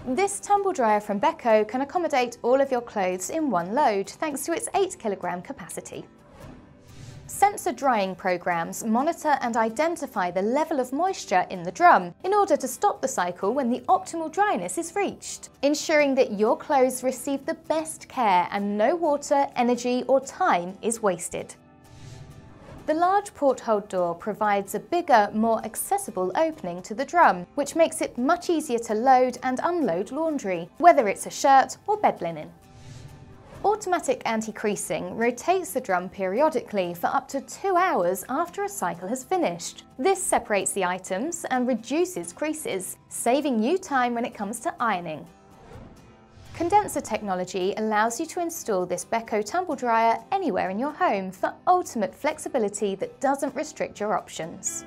This tumble dryer from Beko can accommodate all of your clothes in one load thanks to its 8 kg capacity. Sensor drying programs monitor and identify the level of moisture in the drum in order to stop the cycle when the optimal dryness is reached, ensuring that your clothes receive the best care and no water, energy or time is wasted. The large porthole door provides a bigger, more accessible opening to the drum, which makes it much easier to load and unload laundry, whether it's a shirt or bed linen. Automatic anti-creasing rotates the drum periodically for up to 2 hours after a cycle has finished. This separates the items and reduces creases, saving you time when it comes to ironing. Condenser technology allows you to install this Beko tumble dryer anywhere in your home for ultimate flexibility that doesn't restrict your options.